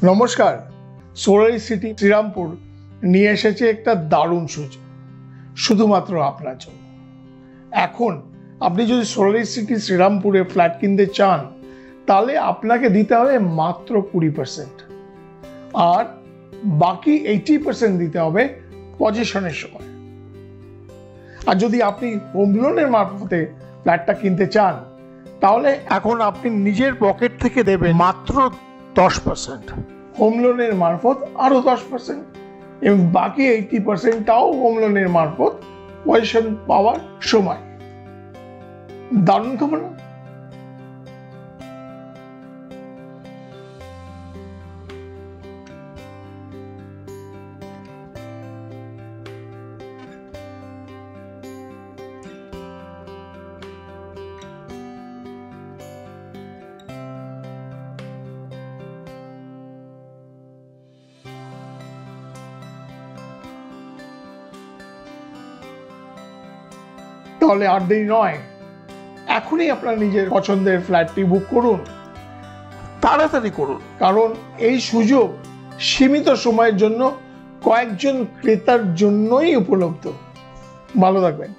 নমস্কার, Solari city Serampore নিয়ে এসেছে একটা দারুণ সুযোগ শুধুমাত্র আপনার জন্য। এখন আপনি যদি সোলারি সিটি শ্রীরামপুরে ফ্ল্যাট কিনতে চান তাহলে আপনাকে দিতে হবে মাত্র 20%, আর বাকি 80% দিতে হবে পজিশনের সময়। আর যদি আপনি হোম লোনের মারফতে ফ্ল্যাটটা কিনতে চান তাহলে এখন আপনি নিজের পকেট থেকে দেবেন মাত্র 10%, হোম লোনের মারফত আরো 10%, এবং বাকি 80%টাও হোম লোনের মারফত পজিশন পাওয়ার সময়। দারুণ খবর না? তাহলে আর দেরি নয়, এখনই আপনার নিজের পছন্দের ফ্ল্যাটটি বুক করুন, তাড়াতাড়ি করুন, কারণ এই সুযোগ সীমিত সময়ের জন্য কয়েকজন ক্রেতার জন্যই উপলব্ধ। ভালো থাকবেন।